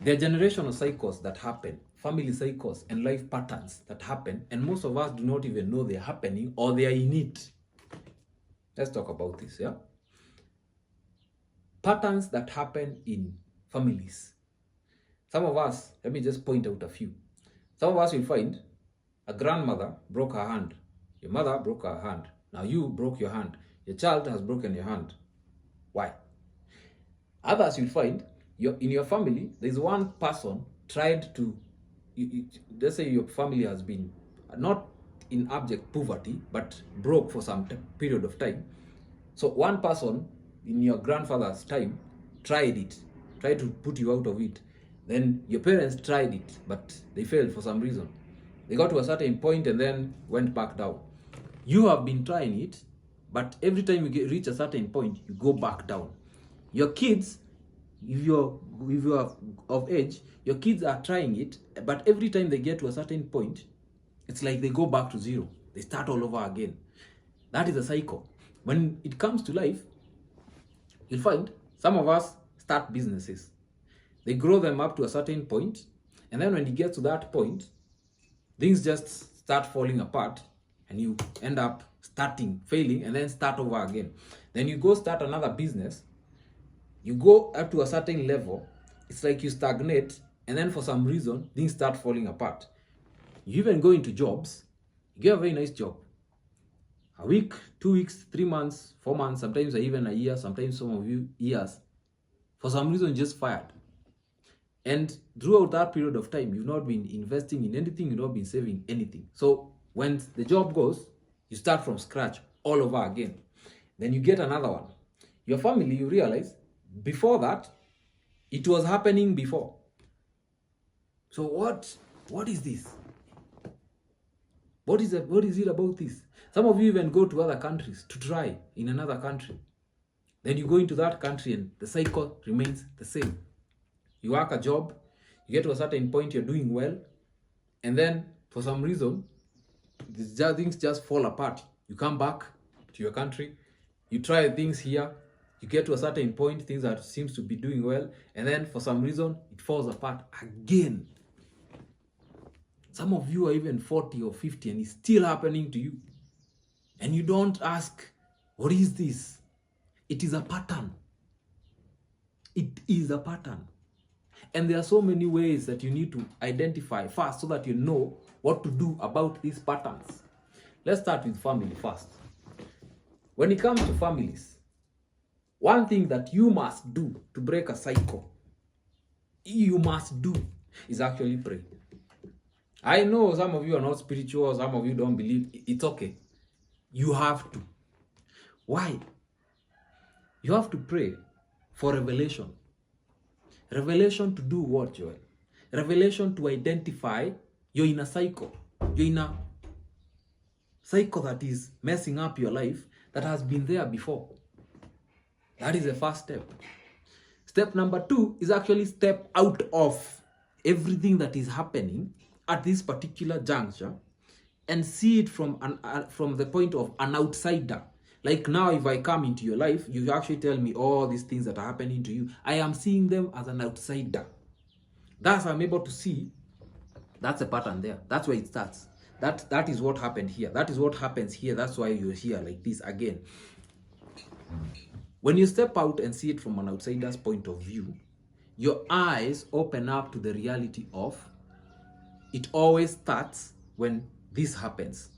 There are generational cycles that happen, family cycles and life patterns that happen, and most of us do not even know they're happening or they are in it. Let's talk about this, yeah? Patterns that happen in families. Some of us, let me just point out a few. Some of us will find a grandmother broke her hand. Your mother broke her hand. Now you broke your hand. Your child has broken your hand. Why? Others you'll find in your family, there's one person tried to, let's say your family has been not in abject poverty, but broke for some period of time. So one person in your grandfather's time tried to put you out of it. Then your parents tried it, but they failed for some reason. They got to a certain point and then went back down. You have been trying it, but every time you reach a certain point, you go back down. Your kids, if you're of age, your kids are trying it, but every time they get to a certain point, it's like they go back to zero. They start all over again. That is a cycle. When it comes to life, you'll find some of us start businesses. They grow them up to a certain point, and then when you get to that point, things just start falling apart, and you end up failing, and then start over again. Then you go start another business. You go up to a certain level, it's like you stagnate, and then for some reason, things start falling apart. You even go into jobs, you get a very nice job. A week, 2 weeks, 3 months, 4 months, sometimes even a year, sometimes some of you years. For some reason, just fired. And throughout that period of time, you've not been investing in anything, you've not been saving anything. So when the job goes, you start from scratch all over again. Then you get another one. Your family, you realize, before that, it was happening before. So what is this? What is it about this? Some of you even go to other countries to try in another country. Then you go into that country and the cycle remains the same. You work a job, you get to a certain point, you're doing well, and then for some reason, things just fall apart. You come back to your country, you try things here, you get to a certain point, things that seems to be doing well, and then for some reason, it falls apart again. Some of you are even 40 or 50 and it's still happening to you. And you don't ask, what is this? It is a pattern. It is a pattern. And there are so many ways that you need to identify first so that you know what to do about these patterns. Let's start with family first. When it comes to families, one thing that you must do to break a cycle, is actually pray. I know some of you are not spiritual, some of you don't believe. It's okay. You have to. Why? You have to pray for revelation. Revelation to do what, Joel? Revelation to identify you're in a cycle. You're in a cycle that is messing up your life that has been there before. That is the first step. Step number 2 is actually step out of everything that is happening at this particular juncture and see it from the point of an outsider. Like now, if I come into your life, you actually tell me all these things that are happening to you. I am seeing them as an outsider. Thus, I'm able to see that's a pattern there. That's where it starts. That is what happened here. That is what happens here. That's why you're here like this again. When you step out and see it from an outsider's point of view, your eyes open up to the reality of it always starts when this happens.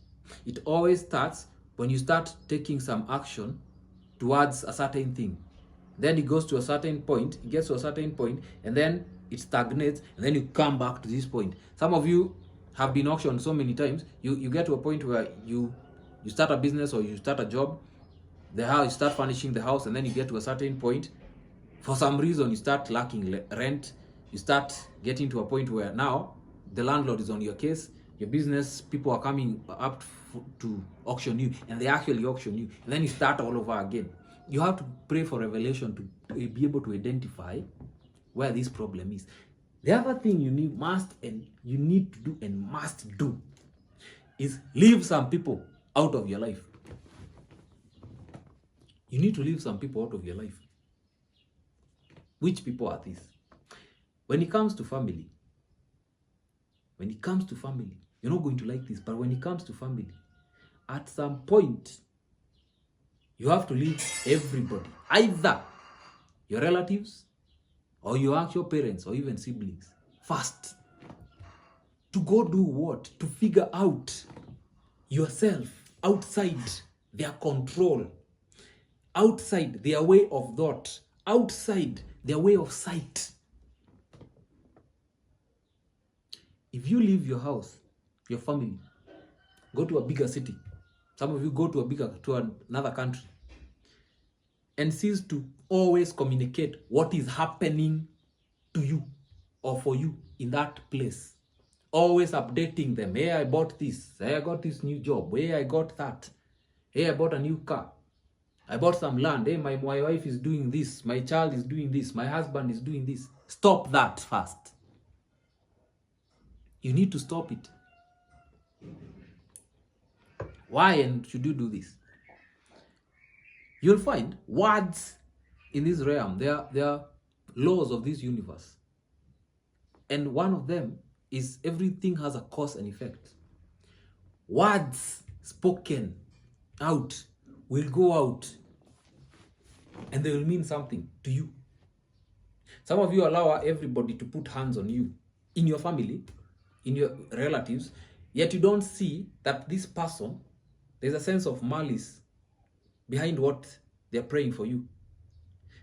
It always starts when you start taking some action towards a certain thing. Then it goes to a certain point, it gets to a certain point, and then it stagnates, and then you come back to this point. Some of you have been auctioned so many times, you get to a point where you start a business or you start a job, the house, you start furnishing the house, and then you get to a certain point. For some reason, you start lacking rent. You start getting to a point where now the landlord is on your case. Your business, people are coming up to auction you, and they actually auction you. And then you start all over again. You have to pray for revelation to be able to identify where this problem is. The other thing you need to do and must do is leave some people out of your life. You need to leave some people out of your life. Which people are these? When it comes to family, you're not going to like this, but when it comes to family, at some point, you have to leave everybody, either your relatives or your actual parents or even siblings, first. To go do what? To figure out yourself outside their control, outside their way of thought, outside their way of sight. If you leave your house, your family, go to a bigger city, some of you go to another country, and cease to always communicate what is happening to you or for you in that place. Always updating them. Hey, I bought this. Hey, I got this new job. Hey, I got that. Hey, I bought a new car. I bought some land. Hey, my wife is doing this. My child is doing this. My husband is doing this. Stop that first. You need to stop it. Why and should you do this? You'll find words in this realm. They are laws of this universe. And one of them is everything has a cause and effect. Words spoken out will go out and they will mean something to you. Some of you allow everybody to put hands on you, in your family, in your relatives, yet you don't see that this person, there's a sense of malice behind what they're praying for you.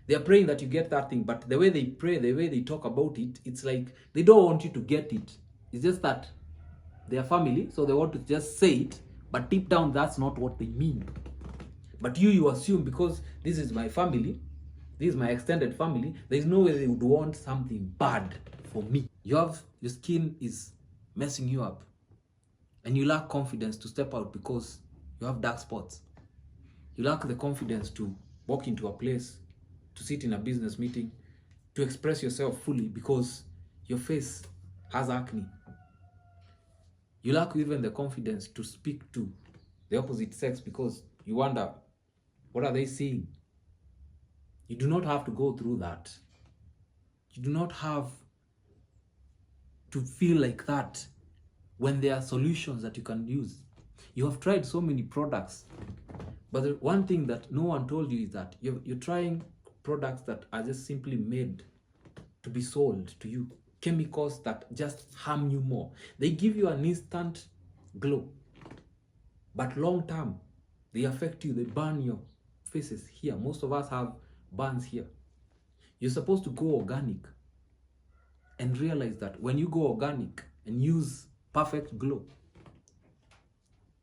They're praying that you get that thing, but the way they pray, the way they talk about it, it's like they don't want you to get it. It's just that they're family, so they want to just say it, but deep down, that's not what they mean. But you assume, because this is my family, this is my extended family, there's no way they would want something bad for me. Your skin is messing you up, and you lack confidence to step out because you have dark spots. You lack the confidence to walk into a place, to sit in a business meeting, to express yourself fully because your face has acne. You lack even the confidence to speak to the opposite sex because you wonder, what are they seeing? You do not have to go through that. You do not have to feel like that when there are solutions that you can use. You have tried so many products, but the one thing that no one told you is that you're trying products that are just simply made to be sold to you. Chemicals that just harm you more. They give you an instant glow, but long term, they affect you. They burn your faces here. Most of us have burns here. You're supposed to go organic and realize that when you go organic and use perfect glow,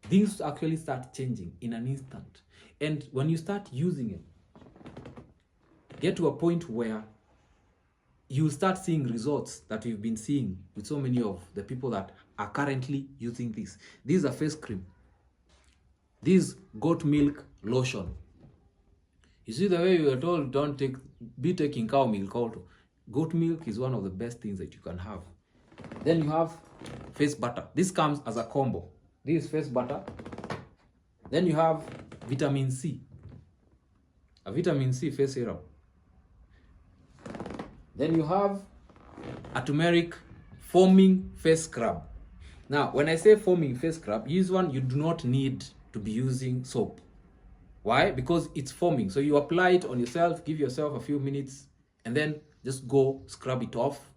things actually start changing in an instant. And when you start using it, get to a point where you start seeing results that we've been seeing with so many of the people that are currently using this. This is a face cream. This goat milk lotion. You see the way we were told don't be taking cow milk also. Goat milk is one of the best things that you can have. Then you have face butter. This comes as a combo. This is face butter. Then you have vitamin C. A vitamin C face serum. Then you have a turmeric foaming face scrub. Now, when I say foaming face scrub, use one you do not need to be using soap. Why? Because it's foaming. So you apply it on yourself, give yourself a few minutes, and then just go scrub it off,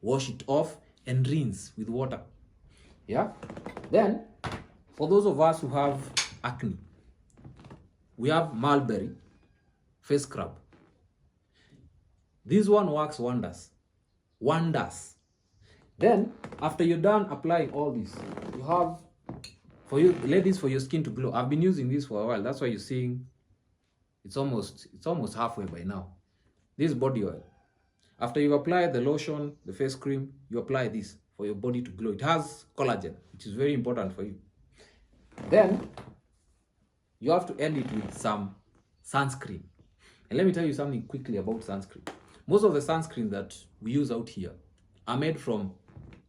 wash it off, and rinse with water. Yeah? Then, for those of us who have acne, we have mulberry face scrub. This one works wonders. Wonders. Then, after you're done applying all this, you have, for you ladies, for your skin to glow. I've been using this for a while. That's why you're seeing it's almost halfway by now. This is body oil. After you've applied the lotion, the face cream, you apply this for your body to glow. It has collagen, which is very important for you. Then, you have to end it with some sunscreen. And let me tell you something quickly about sunscreen. Most of the sunscreen that we use out here are made from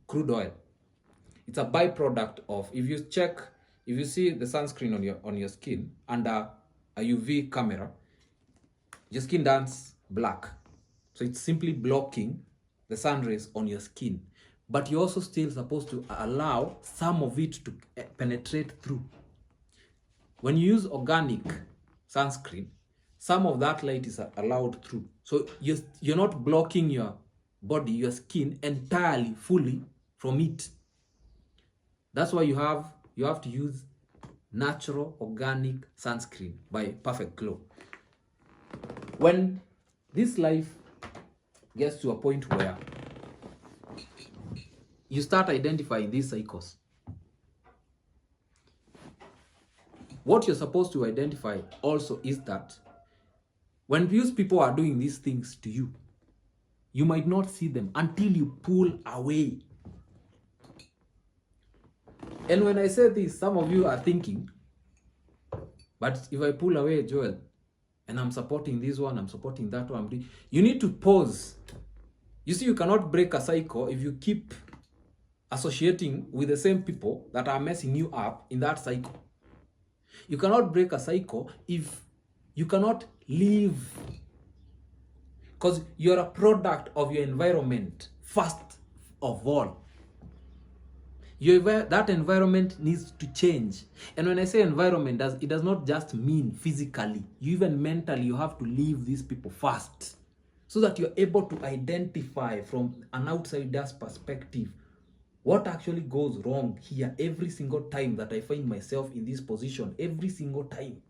crude oil. It's a byproduct of, if you see the sunscreen on your skin under a UV camera, your skin turns black. So it's simply blocking the sun rays on your skin, but you're also still supposed to allow some of it to penetrate through. When you use organic sunscreen, some of that light is allowed through. So you're not blocking your body, your skin entirely, fully from it. That's why you have to use natural organic sunscreen by Perfect Glow. When this life gets to a point where you start identifying these cycles, what you're supposed to identify also is that when these people are doing these things to you, you might not see them until you pull away. And when I say this, some of you are thinking, but if I pull away, Joel, and I'm supporting this one, I'm supporting that one, you need to pause. You see, you cannot break a cycle if you keep associating with the same people that are messing you up in that cycle. You cannot break a cycle if you cannot leave, because you're a product of your environment, first of all. That environment needs to change. And when I say environment, it does not just mean physically. You even mentally, you have to leave these people first, so that you're able to identify from an outsider's perspective what actually goes wrong here every single time that I find myself in this position, every single time.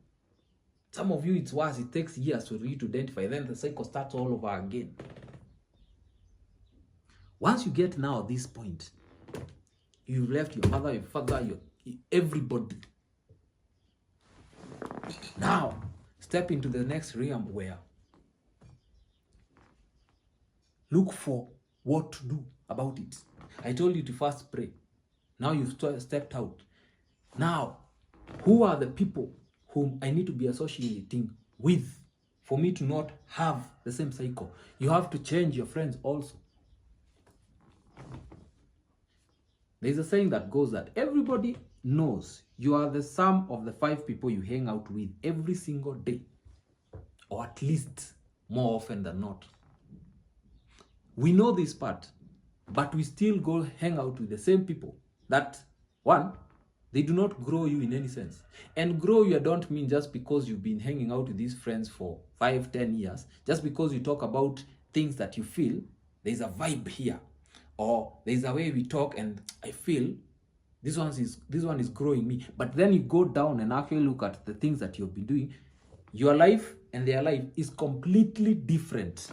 Some of you, it's worse. It takes years for you to identify. Then the cycle starts all over again. Once you get now at this point, you've left your mother, your father, everybody. Now, step into the next realm where look for what to do about it. I told you to first pray. Now you've stepped out. Now, who are the people whom I need to be associating with for me to not have the same cycle? You have to change your friends also. There's a saying that goes that everybody knows you are the sum of the 5 people you hang out with every single day, or at least more often than not. We know this part, but we still go hang out with the same people that, one, they do not grow you in any sense. And grow you, I don't mean just because you've been hanging out with these friends for 5-10 years, just because you talk about things that you feel there's a vibe here, or there's a way we talk and I feel this one is growing me. But then you go down and actually look at the things that you've been doing. Your life and their life is completely different.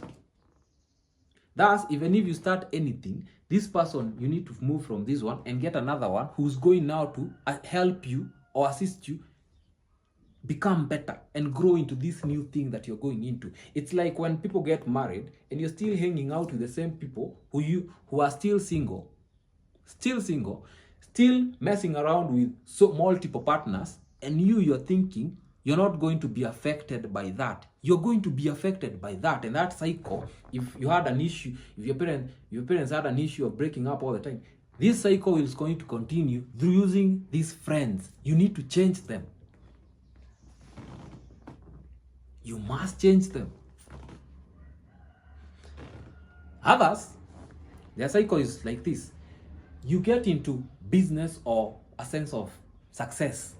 Thus, even if you start anything, this person, you need to move from this one and get another one who's going now to help you or assist you become better and grow into this new thing that you're going into. It's like when people get married and you're still hanging out with the same people who are still single, still messing around with multiple partners, and you're thinking you're not going to be affected by that. You're going to be affected by that. And that cycle, if you had an issue, if your parents had an issue of breaking up all the time, this cycle is going to continue through using these friends. You need to change them. You must change them. Others, their cycle is like this. You get into business or a sense of success,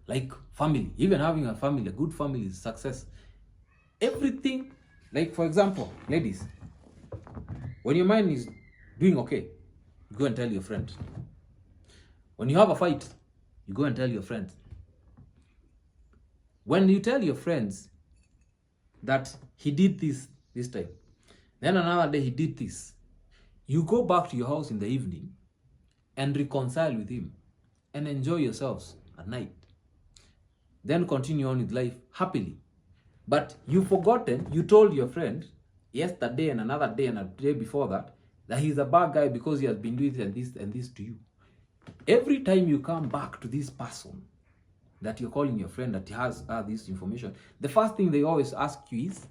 like family. Even having a family, a good family, is success. Everything, like for example, ladies, when your mind is doing okay, you go and tell your friend. When you have a fight, you go and tell your friends. When you tell your friends that he did this time, then another day he did this, you go back to your house in the evening and reconcile with him and enjoy yourselves at night. Then continue on with life happily. But you've forgotten, you told your friend yesterday and another day and a day before that he's a bad guy because he has been doing this and this to you. Every time you come back to this person that you're calling your friend that has this information, the first thing they always ask you is,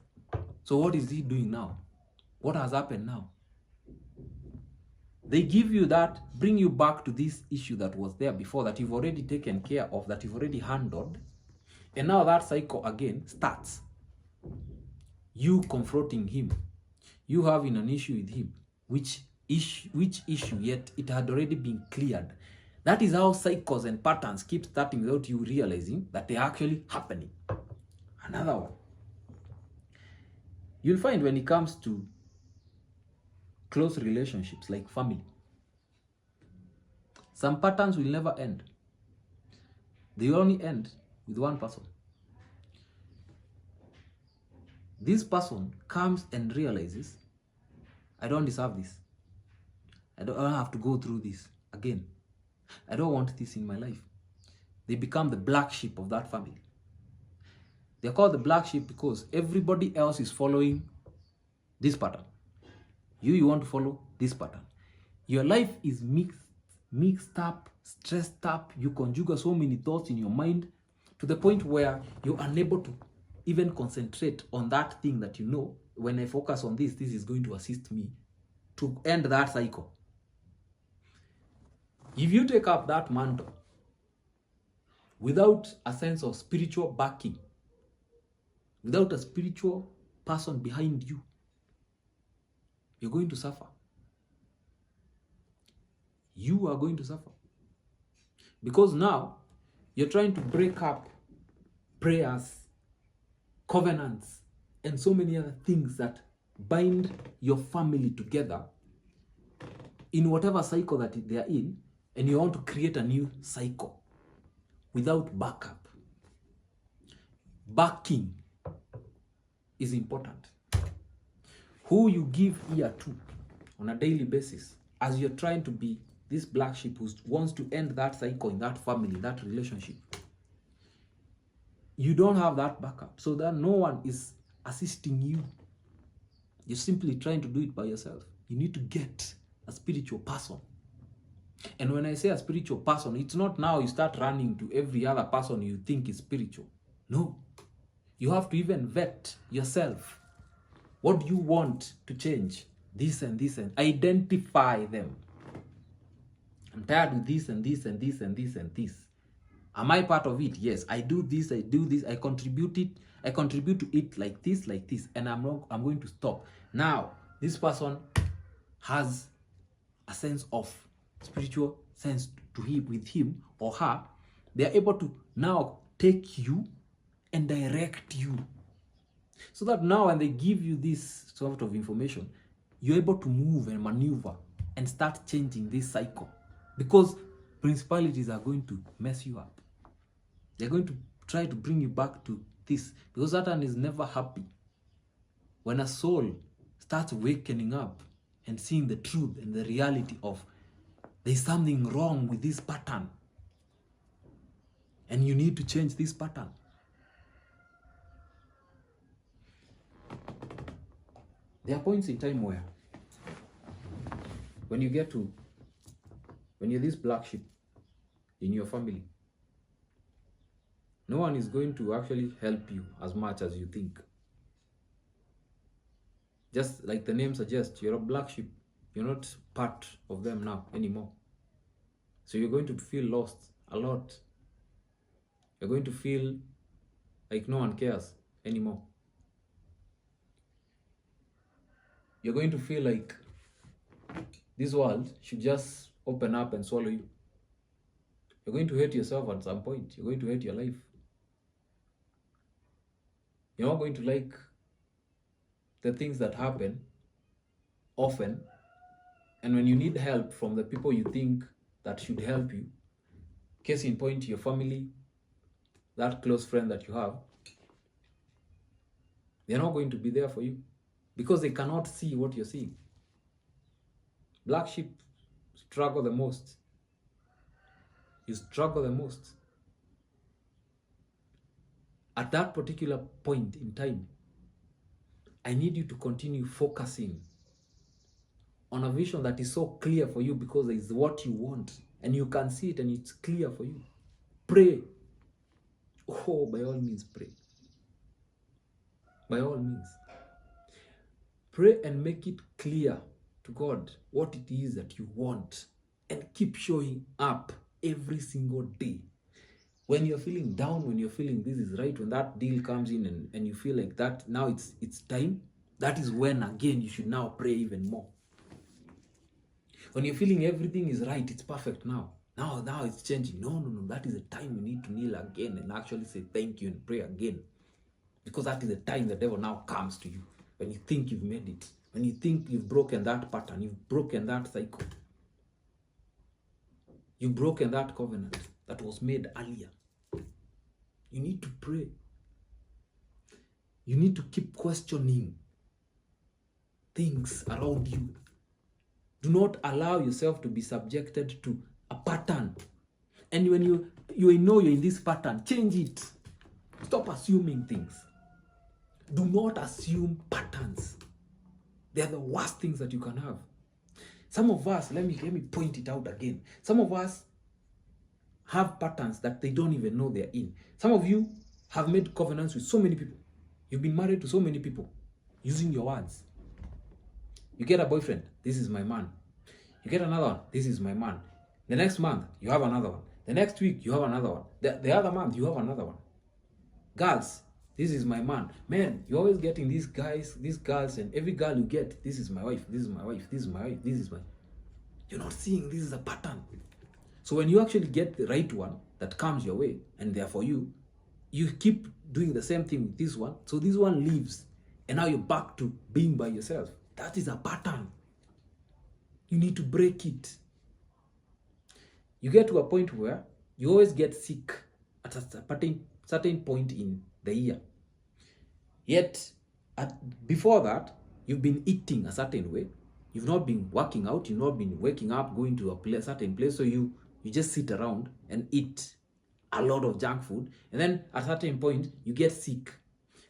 so what is he doing now? What has happened now? They give you that, bring you back to this issue that was there before, that you've already taken care of, that you've already handled. And now that cycle again starts. You confronting him. you having an issue with him, which issue, yet it had already been cleared. That is how cycles and patterns keep starting without you realizing that they're actually happening. Another one. You'll find when it comes to close relationships like family, some patterns will never end. They only end with one person. This person comes and realizes, I don't deserve this. I don't have to go through this again. I don't want this in my life. They become the black sheep of that family. They're called the black sheep because everybody else is following this pattern. You want to follow this pattern. Your life is mixed up, stressed up. You conjugate so many thoughts in your mind to the point where you're unable to even concentrate on that thing that you know. When I focus on this, this is going to assist me to end that cycle. If you take up that mantle without a sense of spiritual backing, without a spiritual person behind you, you're going to suffer. You are going to suffer. Because now you're trying to break up prayers, covenants, and so many other things that bind your family together in whatever cycle that they are in, and you want to create a new cycle without backup. Backing is important. Who you give ear to on a daily basis as you're trying to be this black sheep who wants to end that cycle in that family, that relationship. You don't have that backup, so that no one is assisting you. You're simply trying to do it by yourself. You need to get a spiritual person. And when I say a spiritual person, it's not now you start running to every other person you think is spiritual. No. You have to even vet yourself. What do you want to change? This and this, and identify them. I'm tired with this and this and this and this and this. Am I part of it? Yes, I do this, I contribute to it like this, and I'm going to stop. Now, this person has a sense of spiritual sense to him, with him or her. They are able to now take you and direct you. So that now when they give you this sort of information, you're able to move and maneuver and start changing this cycle. Because principalities are going to mess you up. They're going to try to bring you back to this. Because Satan is never happy when a soul starts wakening up and seeing the truth and the reality of there's something wrong with this pattern. And you need to change this pattern. There are points in time where when you're this black sheep in your family, no one is going to actually help you as much as you think. Just like the name suggests, you're a black sheep. You're not part of them now anymore. So you're going to feel lost a lot. You're going to feel like no one cares anymore. You're going to feel like this world should just open up and swallow you. You're going to hate yourself at some point. You're going to hate your life. You're not going to like the things that happen often. And when you need help from the people you think that should help you, case in point, your family, that close friend that you have, they're not going to be there for you because they cannot see what you're seeing. Black sheep struggle the most. You struggle the most. At that particular point in time, I need you to continue focusing on a vision that is so clear for you because it's what you want and you can see it and it's clear for you. Pray. Oh, by all means, pray. By all means. Pray and make it clear to God what it is that you want and keep showing up every single day. When you're feeling down, when you're feeling this is right, when that deal comes in and you feel like that, now it's time, That is when, again, you should now pray even more. When you're feeling everything is right, it's perfect now. Now it's changing. No. That is the time you need to kneel again and actually say thank you and pray again. Because that is the time the devil now comes to you. When you think you've made it. When you think you've broken that pattern. You've broken that cycle. You've broken that covenant that was made earlier. You need to pray. You need to keep questioning things around you. Do not allow yourself to be subjected to a pattern. And when you know you're in this pattern, change it. Stop assuming things. Do not assume patterns. They are the worst things that you can have. Some of us, let me point it out again. Some of us have patterns that they don't even know they're in. Some of you have made covenants with so many people. You've been married to so many people using your words. You get a boyfriend, this is my man. You get another one, this is my man. The next month, you have another one. The next week, you have another one. The other month, you have another one. Girls, this is my man. Men, you're always getting these guys, these girls, and every girl you get, this is my wife, this is my wife, this is my wife, this is my... You're not seeing this is a pattern. So when you actually get the right one that comes your way, and they're for you, you keep doing the same thing with this one. So this one leaves, and now you're back to being by yourself. That is a pattern. You need to break it. You get to a point where you always get sick at a certain point in the year. Yet, before that, you've been eating a certain way. You've not been working out. You've not been waking up, going to a certain place. So you just sit around and eat a lot of junk food. And then at a certain point, you get sick.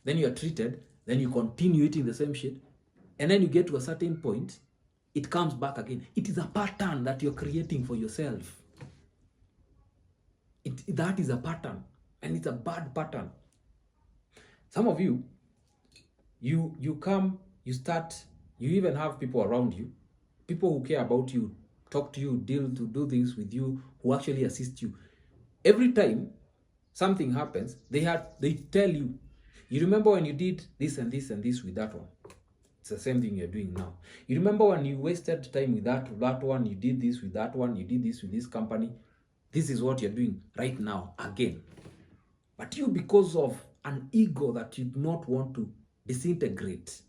Then you are treated. Then you continue eating the same shit. And then you get to a certain point, it comes back again. It is a pattern that you're creating for yourself. That is a pattern. And it's a bad pattern. Some of you, you come, you start, you even have people around you, people who care about you, talk to you, do things with you, who actually assist you. Every time something happens, they tell you, you remember when you did this and this and this with that one? It's the same thing you're doing now. You remember when you wasted time with that one, you did this with that one, you did this with this company. This is what you're doing right now again. But you, because of an ego that you do not want to disintegrate,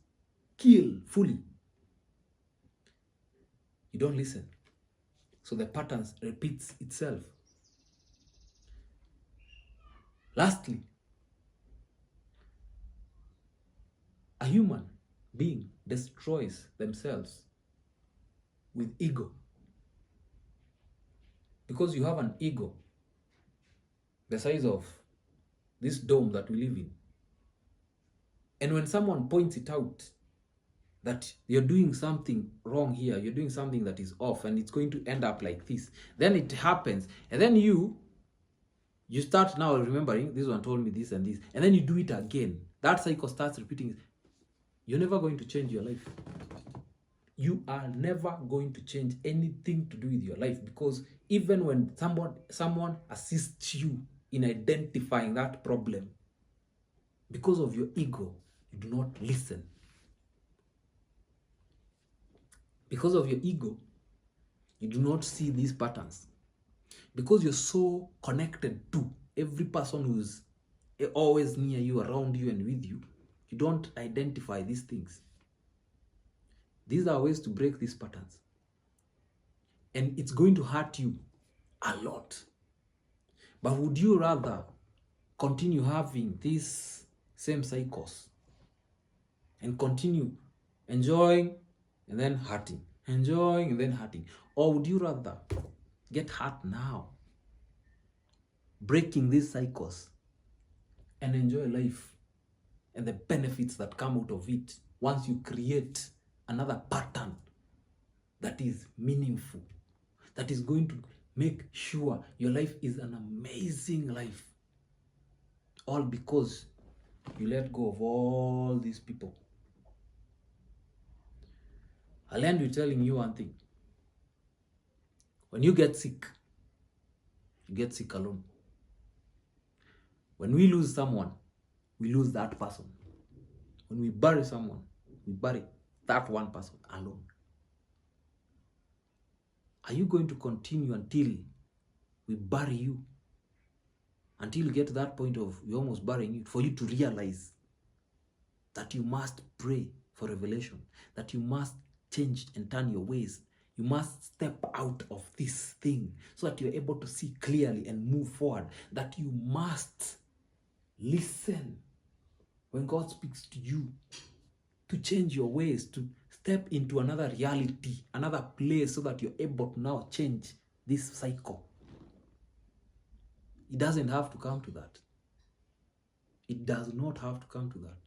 kill fully, you don't listen. So the pattern repeats itself. Lastly, a human being destroys themselves with ego. Because you have an ego the size of this dome that we live in. And when someone points it out that you're doing something wrong here, you're doing something that is off, and it's going to end up like this, then it happens. And then you start now remembering, this one told me this and this, and then you do it again. That cycle starts repeating. You're never going to change your life. You are never going to change anything to do with your life, because even when someone assists you in identifying that problem, because of your ego, you do not listen. Because of your ego, you do not see these patterns. Because you're so connected to every person who's always near you, around you, and with you, you don't identify these things. These are ways to break these patterns. And it's going to hurt you a lot. But would you rather continue having these same cycles and continue enjoying and then hurting, enjoying and then hurting? Or would you rather get hurt now, breaking these cycles, and enjoy life and the benefits that come out of it once you create another pattern that is meaningful, that is going to make sure your life is an amazing life, all because you let go of all these people? I'll end with telling you one thing. When you get sick alone. When we lose someone, we lose that person. When we bury someone, we bury that one person alone. Are you going to continue until we bury you? Until you get to that point of we're almost burying you, for you to realize that you must pray for revelation, that you must change and turn your ways. You must step out of this thing so that you're able to see clearly and move forward, that you must listen when God speaks to you, to change your ways, to step into another reality, another place, so that you're able to now change this cycle. It doesn't have to come to that. It does not have to come to that.